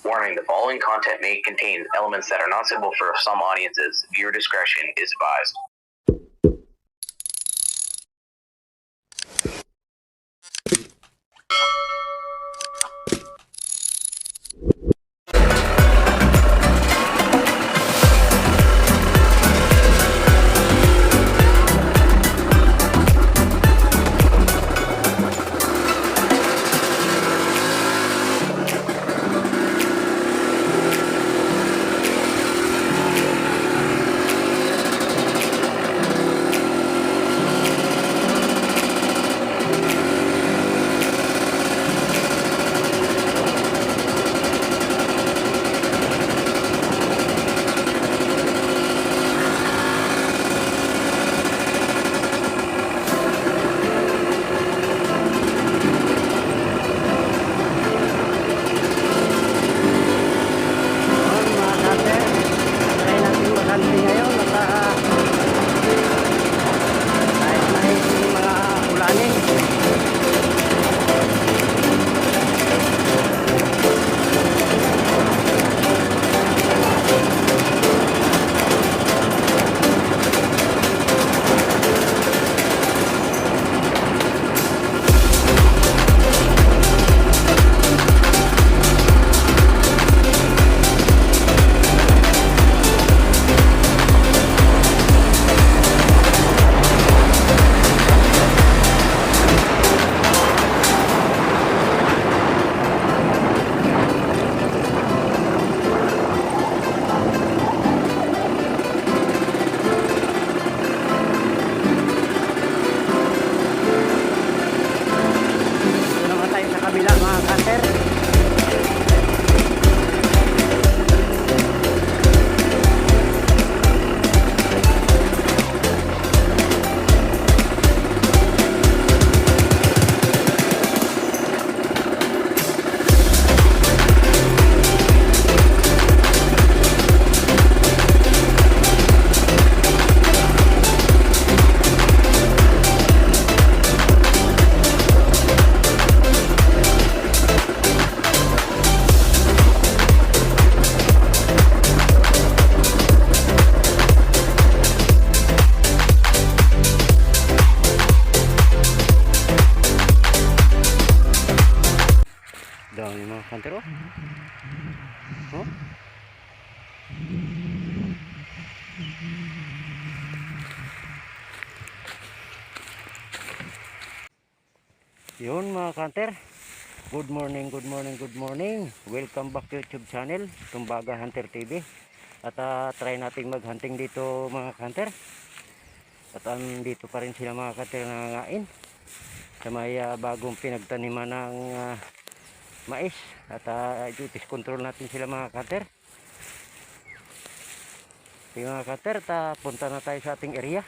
Warning, the following content may contain elements that are not suitable for some audiences. Viewer discretion is advised. Dami mga kanter, oh. Oh. Yun mga kanter, good morning, good morning, good morning. Welcome back to YouTube channel Tumbaga Hunter TV. At try natin maghunting dito mga kanter. At dito pa rin sila mga kanter nangangain sa may bagong pinagtaniman ng mais. At itis control natin sila mga kanter. Okay mga kanter, punta na tayo sa ating area.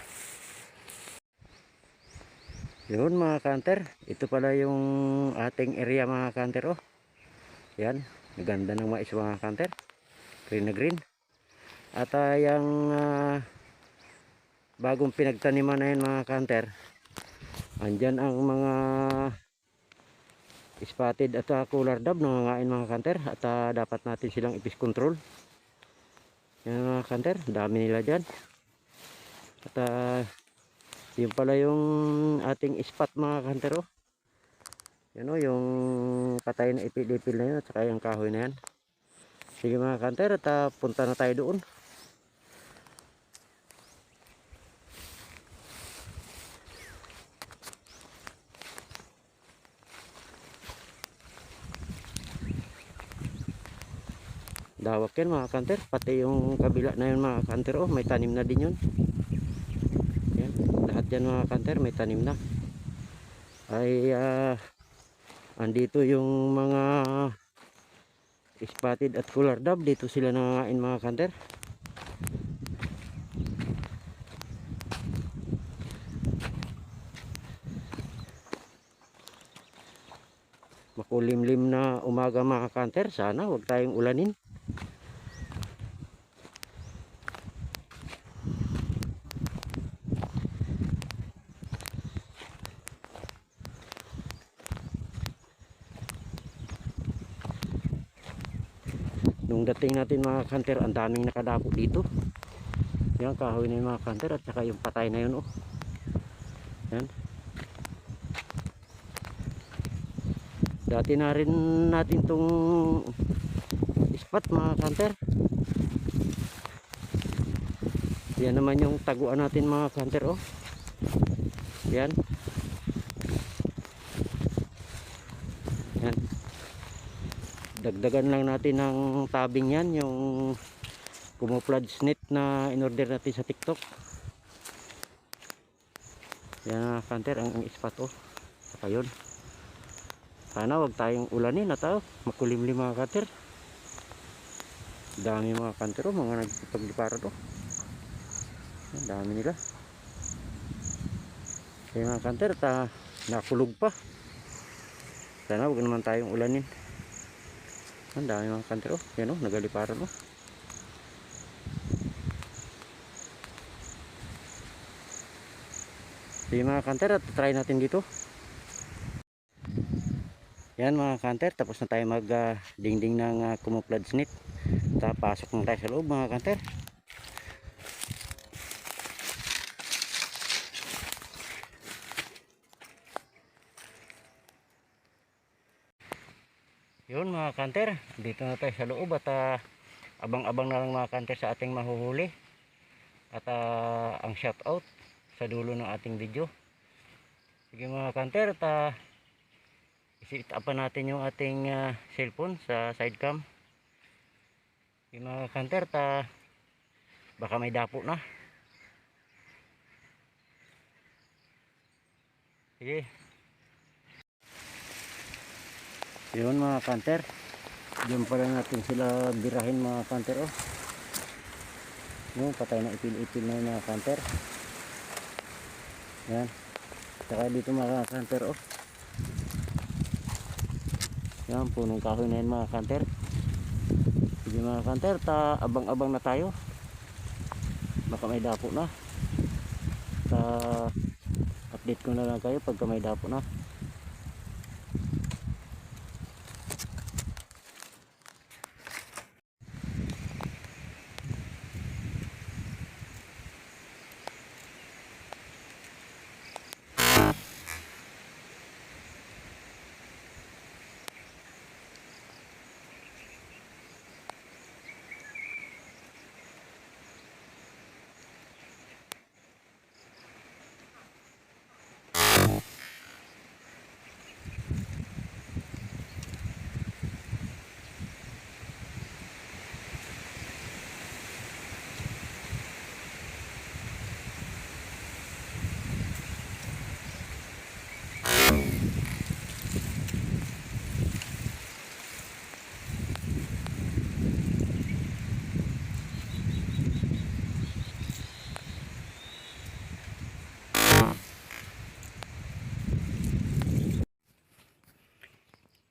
Yun mga kanter, ito pala yung ating area mga kanter, oh. Yan, maganda ng mais mga kanter, green na green. At yung bagong pinagtaniman na yun mga kanter, andyan ang mga spotted at cooler dove nangangain mga kanter. At dapat natin silang ipis control. Yan mga kanter, dami nila dyan. At yun pala yung ating spot mga kanter, oh. Yan, oh, yung patay na ipil-ipil na yun at saka yung kahoy na yan. Sige mga kanter, at punta na tayo doon. Dawak yan mga kanter, pati yung kabila na yun mga kanter, oh, may tanim na din yun. Yan, lahat yan mga kanter may tanim na. Ay andito yung mga spotted at cooler dove, dito sila nangangain mga kanter. Makulimlim na umaga mga kanter, sana huwag tayong ulanin. Nung dating natin mga kanter, ang daming nakadapo dito. Yan, kahoy na yung mga kanter, at saka yung patay na yun, oh. Yan. Dati na rin natin tong spot mga kanter. Yan naman yung taguan natin mga kanter, oh. Yan. Yan. Dagdagan lang natin ng tabing yan, yung camouflage net na in-order natin sa TikTok. Yan mga kanter, ang spot, oh. Saka yun. Sana wag tayong ulanin at makulimlim mga kanter. Dami mga kanter, oh, mga nagpagliparan, oh. Ang dami nila. Kaya mga kanter, nakulog pa. Sana wag naman tayong ulanin. Ang dami mga kanter, oh. Yan, oh, nagaliparan, oh. Sige mga kanter, at try natin dito. Yan mga kanter, tapos na tayo mag dingding ng camouflage net. Pasok na tayo sa loob mga kanter. Yun mga kanter, dito na tayo sa loob at abang-abang na lang mga kanter sa ating mahuhuli. At ang shout out sa dulo ng ating video. Sige mga kanter, at i-set up natin yung ating cellphone sa sidecam. Sige mga kanter, baka may dapo na. Sige. Yun mga kanter, diyan pala natin sila birahin mga kanter, oh. Yung patay na ipil-ipil na yung mga kanter. Yan. Saka dito mga kanter, oh. Yan, punong kahoy na yun mga kanter. Sige mga kanter, abang-abang na tayo. Baka may dapo na. Update ko na lang kayo pagka may dapo na.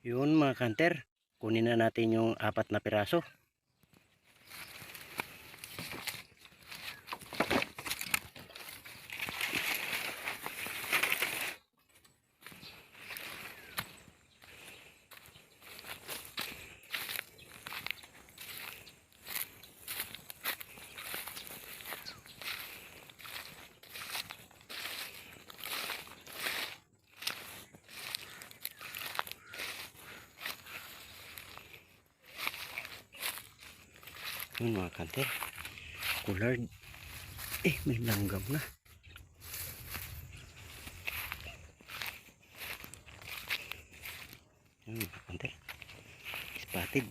Yun mga kanter, kunin na natin yung 4 na piraso. Yun mga kanter, coolard. May langgam na. Yun mga kanter, spotted.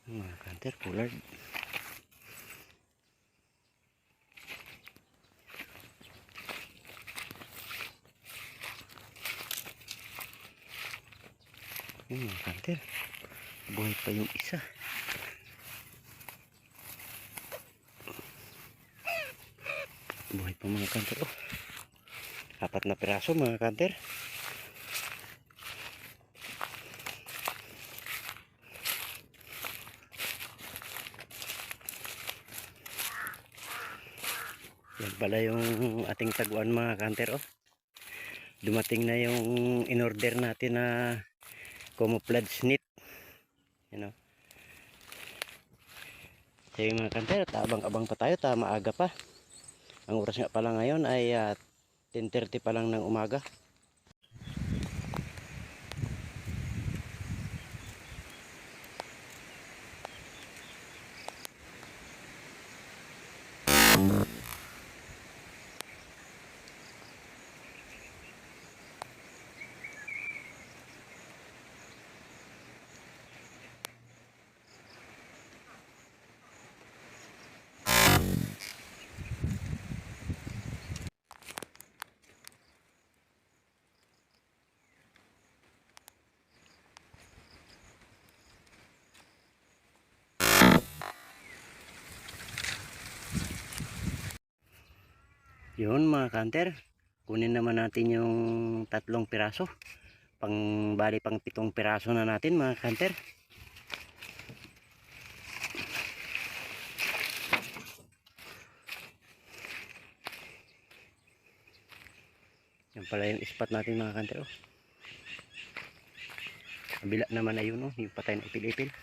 Yun mga kanter, coolard. Yun mga kanter, buhay pa yung isa. Buhay pa mga kanter, oh. 4 na piraso mga kanter. Yan pala yung ating taguan mga kanter, oh. Dumating na yung in-order natin na camouflage net. Yan o. Sige mga kanter, at abang-abang pa tayo, maaga pa. Ang oras nga pala ngayon ay 10:30 pa lang ng umaga. Yun mga kanter, kunin naman natin yung 3 piraso. Bali pang 7 piraso na natin mga kanter. Yan pala yung spot natin mga kanter. Oh. Kabila naman ayun, oh, yung patay na ipil-ipil.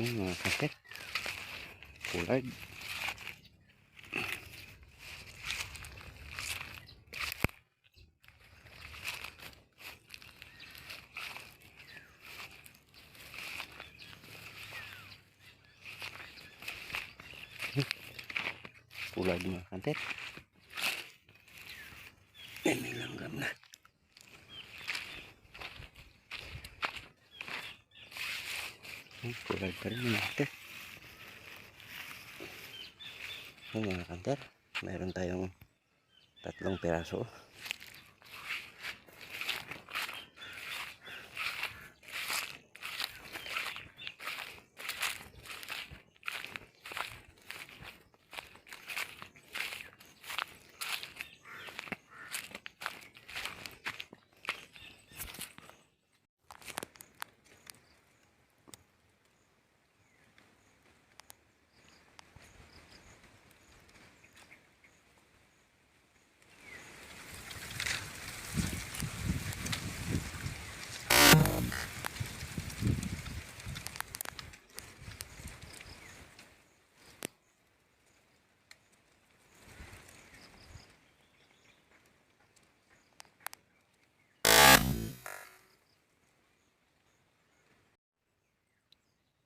Mga kanter, pullard. Pullard mga kanter. May langgam na. Pullard pa rin mga kanter. Mga kanter, mayroon tayong 3 piraso.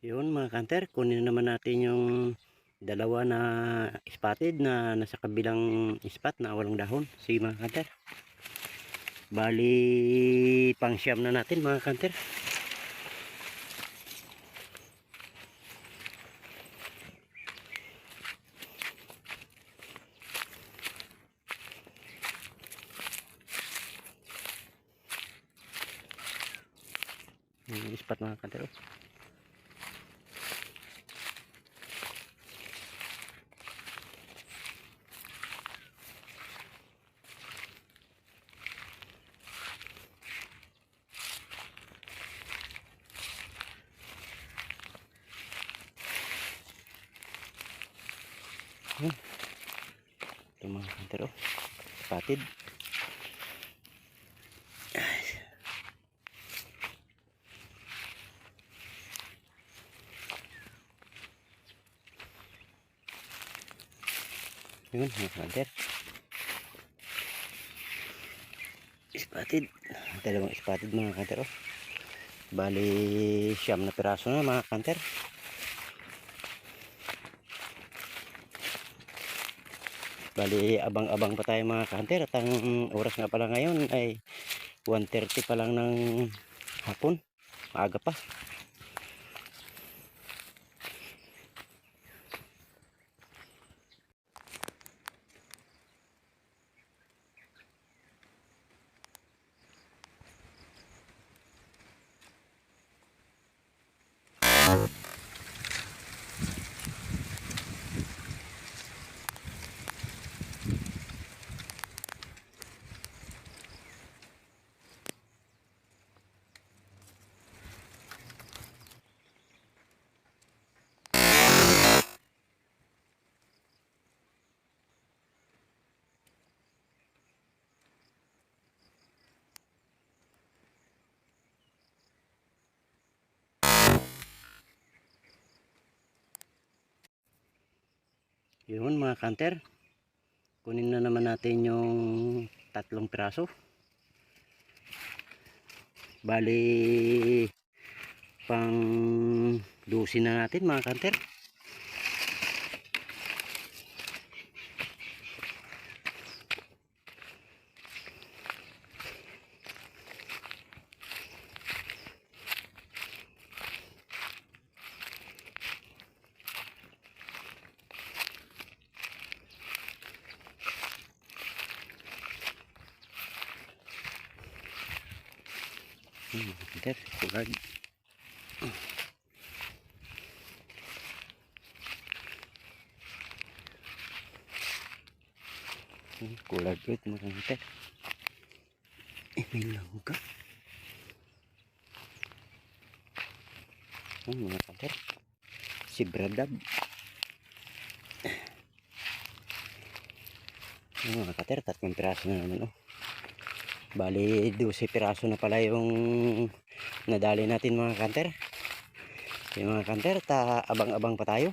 Yun mga kanter, kunin naman natin yung 2 na spotted na nasa kabilang spot na walang dahon. Sige mga kanter, bali pang siyam na natin mga kanter. Yung spot mga kanter. Ito mga kanter, oh, spotted. Yun mga kanter, spotted. 2 spotted mga kanter, oh. Bali siyam na piraso na mga kanter. Bali abang-abang pa tayo mga kanter, at ang oras nga pala ngayon ay 1:30 pa lang ng hapon. Maaga pa. Yun mga kanter, kunin na naman natin yung 3 piraso. Bali pang 12 na natin mga kanter. Kanter, kulag. Kulag ulit mga kanter. May langga. Mga kanter, si Bradab. Mga kanter, 3 piraso na naman. Bali 12 piraso na pala yung nadali natin mga kanter. Yung mga kanter, abang-abang pa tayo.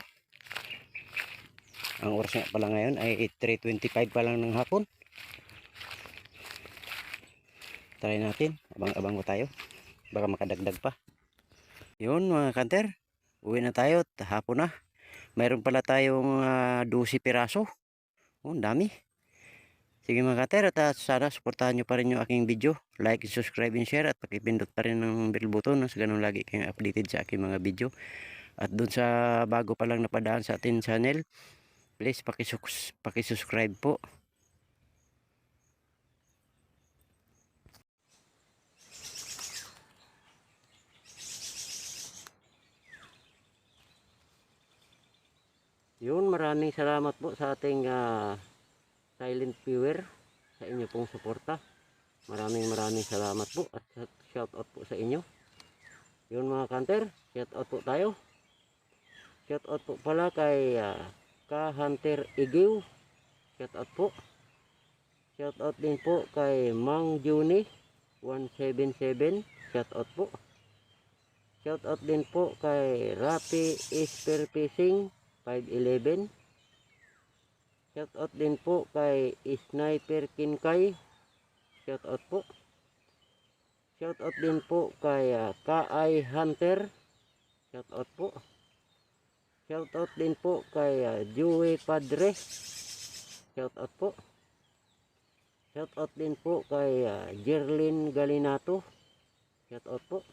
Ang oras nga pala ngayon ay 3:25 pa lang ng hapon. Try natin, abang-abang pa tayo, baka makadagdag pa. Yun mga kanter, uwi na tayo, hapon na. Mayroon pala tayong 12 piraso. Ang dami. Sige mga kanter, at sana suportahan nyo pa rin yung aking video. Like, subscribe, and share, at pakipindot pa rin ng bell button na sa ganun lagi kayong updated sa aking mga video. At dun sa bago pa lang napadaan sa ating channel, please pakisubscribe po. Yun, maraming salamat po sa ating silent viewer, sa inyo pong suporta. Maraming salamat po at shout out po sa inyo. Yun mga kanter, shout out po tayo. Shout out po pala kay Ka Hunter Igiw. Shout out po. Shout out din po kay Mang Juni 177. Shout out po. Shout out din po kay Rapi Esper Fishing 511. Shout out din po kay Sniper Kinkay. Shout out po. Shout out din po kay Kaay Hunter. Shout out po. Shout out din po kay Joey Padre. Shout out po. Shout out din po kay Jerlyn Galinato. Shout out po.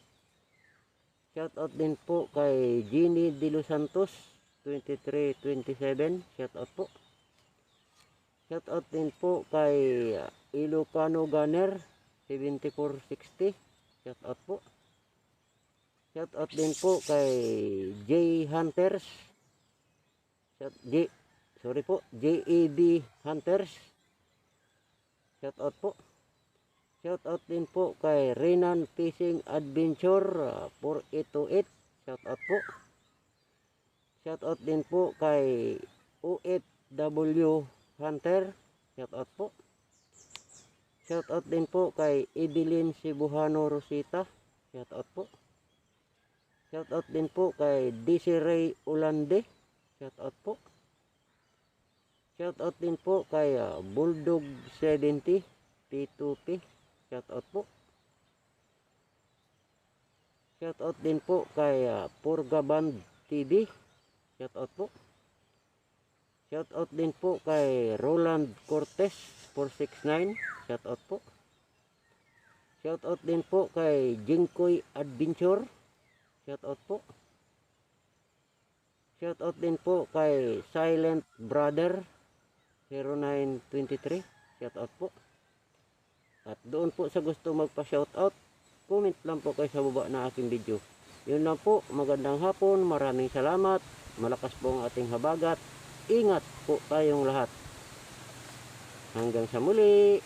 Shout out din po kay Jeannie De Los Santos 2327. Shout out po. Shout out din po kay Ilocano Gunner 7460. Shout out po. Shout out din po kay J Hunters. JEB Hunters. Shout out po. Shout out din po kay Renan Fishing Adventure 4828. Shout out po. Shout out din po kay OFW Hunter. Shout out po. Shout out din po kay Evelyn Cebuhano Rosita. Shout out po. Shout out din po kay Desiree Ulande. Shout out po. Shout out din po kay Bulldog 70 P2P. Shout out po. Shout out din po kay Purgaband TV. Shout out po. Shout out din po kay Roland Cortez 469. Shout out po. Shout out din po kay Jingkoy Adventure. Shout out po. Shout out din po kay Silent Brother 0923. Shout out po. At doon po sa gusto magpa-shout out, comment lang po kayo sa baba na aking video. Yun lang po, magandang hapon, maraming salamat, malakas po ang ating habagat, ingat po tayong lahat. Hanggang sa muli.